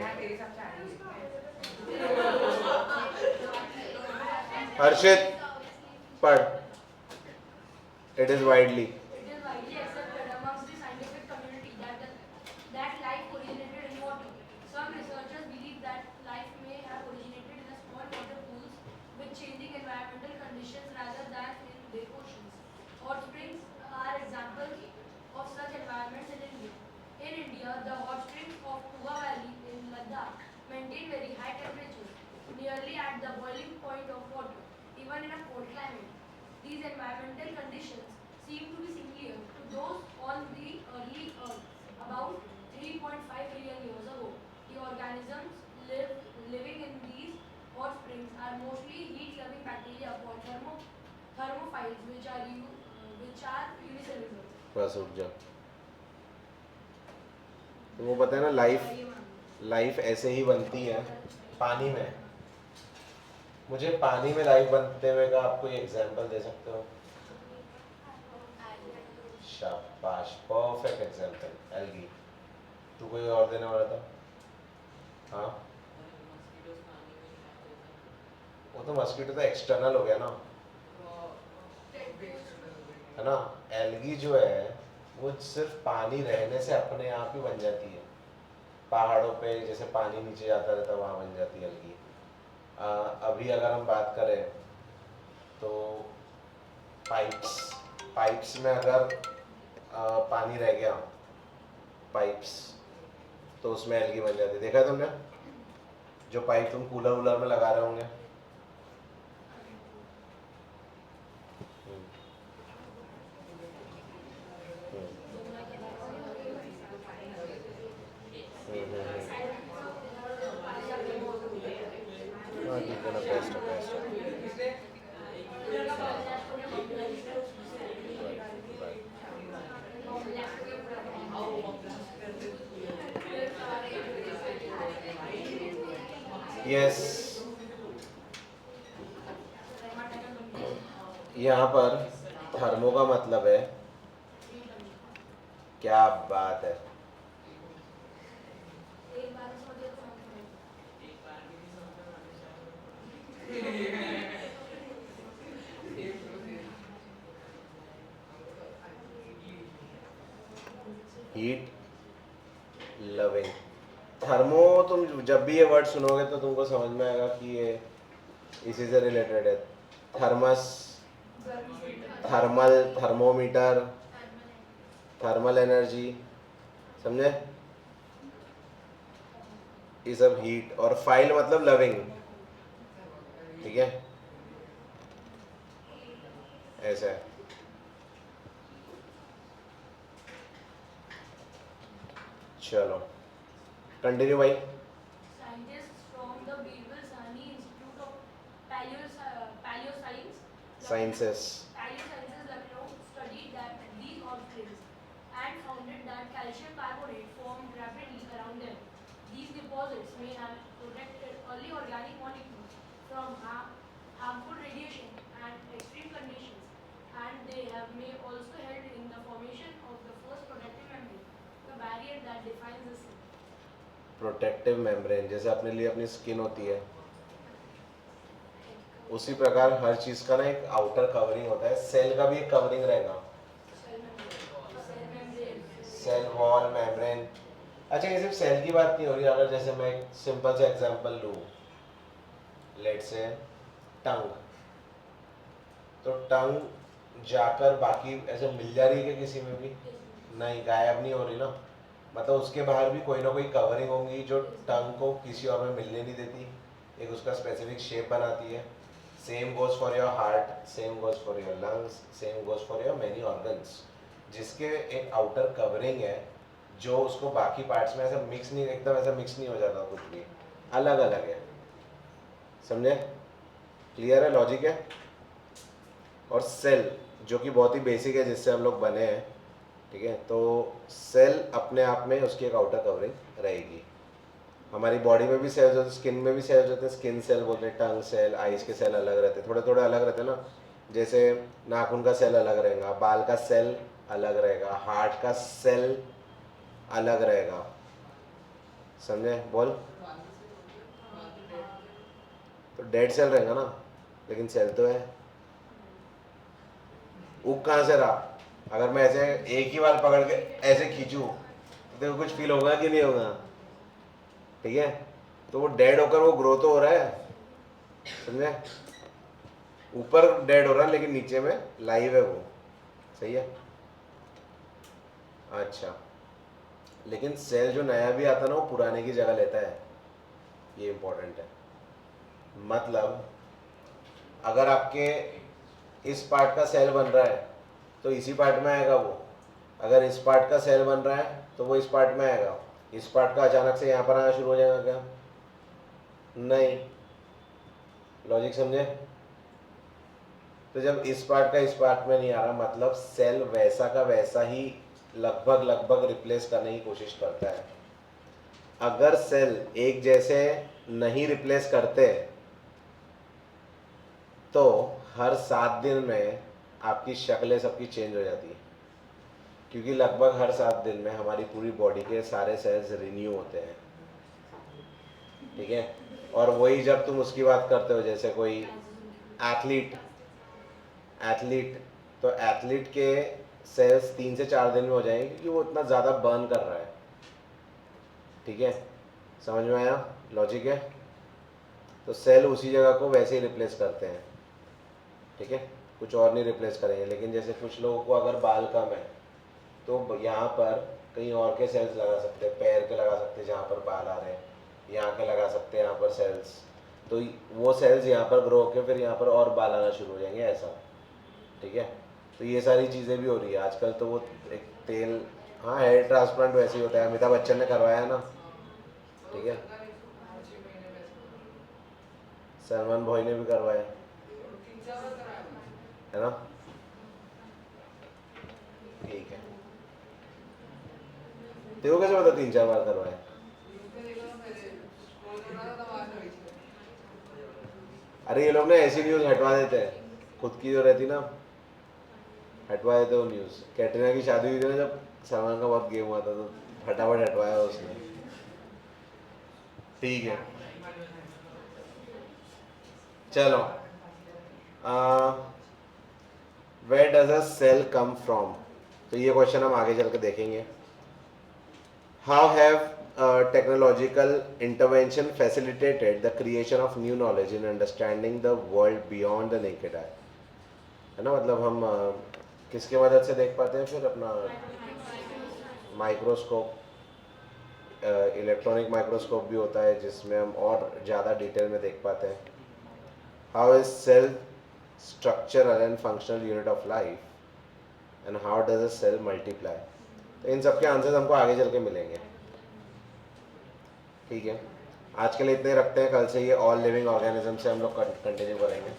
हर्षित पढ़। It is widely It is widely accepted amongst the scientific community that life originated in water. Some researchers believe that life may have originated in a small water pools with changing environmental conditions rather than in big oceans. Hot springs are examples of such environments in India. In India, the hot springs of Tuba Valley in Ladakh maintain very high temperatures, nearly at the boiling point of water, even in a cold climate. These environmental conditions seem to be similar to those on the early Earth. About 3.5 billion years ago, the organisms living in these hot springs are mostly heat-loving bacteria called thermophiles, which are unicellular. बस उठ जा। तुमको पता है ना, life ऐसे ही बनती है पानी में। मुझे पानी में लाइफ बनते हुए का आप कोई एग्जांपल दे सकते हो? शाबाश, परफेक्ट एग्जांपल, एल्गी। तू कोई और देने वाला था? हाँ, वो तो मस्कीटो तो एक्सटर्नल हो गया ना, है ना। एल्गी जो है वो सिर्फ पानी रहने से अपने आप ही बन जाती है। पहाड़ों पे जैसे पानी नीचे जाता रहता है वहाँ बन जाती है एल्गी। अभी अगर हम बात करें तो पाइप्स पाइप्स में अगर पानी रह गया, पाइप्स, तो उसमें एल्गी बन जाती है। देखा है तुमने जो पाइप तुम कूलर वूलर में लगा रहे होंगे? हाँ ठीक है ना, बेस्ट है, बेस्ट है। यस, यहाँ पर थर्मो का मतलब है, क्या बात है। हीट लविंग थर्मो, तुम जब भी ये वर्ड सुनोगे तो तुमको समझ में आएगा कि ये इसी से रिलेटेड है। Thermos, thermal, thermometer, thermal energy, समझे? ये सब हीट। और फाइल मतलब लविंग, ठीक है, ऐसा है। चलो कंटिन्यू भाई। Scientists from the Birbal Sahni Institute of Paleoscience, sciences. Lucknow studied that these offsprings and founded that calcium carbonate formed rapidly around them. These deposits may have protected early organic molecules from harmful radiation and extreme conditions, and they may also help in the formation of the first protective membrane, the barrier that defines the cell. Protective membrane, जैसे अपने लिए अपनी skin होती है, उसी प्रकार हर चीज का ना एक आउटर कवरिंग होता है। सेल का भी एक कवरिंग रहेगा, सेल वॉल, मेम्ब्रेन। अच्छा, ये सिर्फ सेल की बात नहीं हो रही। अगर जैसे मैं एक सिंपल सा एग्जांपल लूँ, लेट से टंग, तो टंग जाकर बाकी ऐसे मिल जा रही है क्या किसी में भी? नहीं, गायब नहीं हो रही ना। मतलब उसके बाहर भी कोई ना कोई कवरिंग होंगी जो टंग को किसी और में मिलने नहीं देती, एक उसका स्पेसिफिक शेप बनाती है। Same goes for your heart, same goes for your lungs, same goes for your many organs, जिसके एक आउटर कवरिंग है जो उसको बाकी पार्ट्स में ऐसा मिक्स नहीं, एकदम ऐसा मिक्स नहीं हो जाता, कुछ भी अलग अलग है। समझे? क्लियर है? लॉजिक है? और सेल जो कि बहुत ही बेसिक है, जिससे हम लोग बने हैं, ठीक है, तो सेल अपने आप में उसकी एक आउटर कवरिंग रहेगी। हमारी बॉडी में भी सेल्स होते हैं, स्किन में भी सेल्स होते हैं, स्किन सेल बोलते हैं, टंग सेल, आइज के सेल अलग रहते हैं, थोड़े थोड़े अलग रहते हैं ना। जैसे नाखून का सेल अलग रहेगा, बाल का सेल अलग रहेगा, हार्ट का सेल अलग रहेगा, समझे? बोल। तो डेड सेल रहेगा ना, लेकिन सेल तो है। उग कहाँ से रहा? अगर मैं ऐसे एक ही बार पकड़ के ऐसे खींचूं तो तेरे को कुछ फील होगा कि नहीं होगा? ठीक है, तो वो डेड होकर वो ग्रो तो हो रहा है, समझे? ऊपर डेड हो रहा है लेकिन नीचे में लाइव है वो, सही है? अच्छा, लेकिन सेल जो नया भी आता है ना वो पुराने की जगह लेता है, ये इंपॉर्टेंट है। मतलब अगर आपके इस पार्ट का सेल बन रहा है तो इसी पार्ट में आएगा वो, अगर इस पार्ट का सेल बन रहा है तो वो इस पार्ट में आएगा। इस पार्ट का अचानक से यहाँ पर आना शुरू हो जाएगा क्या? नहीं। लॉजिक समझे? तो जब इस पार्ट का इस पार्ट में नहीं आ रहा, मतलब सेल वैसा का वैसा ही लगभग लगभग रिप्लेस करने की कोशिश करता है। अगर सेल एक जैसे नहीं रिप्लेस करते तो हर 7 दिन में आपकी शक्लें सबकी चेंज हो जाती है, क्योंकि लगभग हर 7 दिन में हमारी पूरी बॉडी के सारे सेल्स रिन्यू होते हैं, ठीक है? और वही जब तुम उसकी बात करते हो, जैसे कोई एथलीट एथलीट तो एथलीट के सेल्स 3 से 4 दिन में हो जाएंगे, क्योंकि वो इतना ज़्यादा बर्न कर रहा है, ठीक है? समझ में आया लॉजिक है? तो सेल उसी जगह को वैसे ही रिप्लेस करते हैं, ठीक है? कुछ और नहीं रिप्लेस करेंगे। लेकिन जैसे कुछ लोगों को अगर बाल कम है तो यहाँ पर कहीं और के सेल्स लगा सकते हैं, पैर के लगा सकते हैं जहाँ पर बाल आ रहे हैं, यहाँ के लगा सकते हैं यहाँ पर सेल्स, तो वो सेल्स यहाँ पर ग्रो होकर फिर यहाँ पर और बाल आना शुरू हो जाएंगे, ऐसा, ठीक है? तो ये सारी चीज़ें भी हो रही है आजकल। तो वो एक तेल, हाँ हेयर ट्रांसप्लांट वैसे ही होता है, अमिताभ बच्चन ने करवाया है ना, ठीक है? सलमान भाई ने भी करवाया है ना, ठीक है? तेरे को कैसे पता 3-4 बार करवाया? अरे ये लोग ना ऐसी न्यूज़ हटवा देते हैं, खुद की जो रहती ना हटवा देते वो न्यूज़। कैटरीना की शादी हुई थी ना जब, सलमान का बहुत गेम हुआ था तो फटाफट हटवाया उसने, ठीक है? चलो, where does a cell come from, तो ये क्वेश्चन हम आगे चल के देखेंगे। How have technological intervention facilitated the creation of new knowledge in understanding the world beyond the naked eye, है ना? मतलब हम किसके मदद से देख पाते हैं फिर? अपना माइक्रोस्कोप, इलेक्ट्रॉनिक माइक्रोस्कोप भी होता है जिसमें हम और ज़्यादा डिटेल में देख पाते हैं। How is cell structural and functional unit of life and how does a cell multiply, तो इन सब के आंसर्स हमको आगे चल के मिलेंगे, ठीक है? आज के लिए इतने रखते हैं, कल से ये ऑल लिविंग ऑर्गेनिज्म से हम लोग कंटिन्यू करेंगे।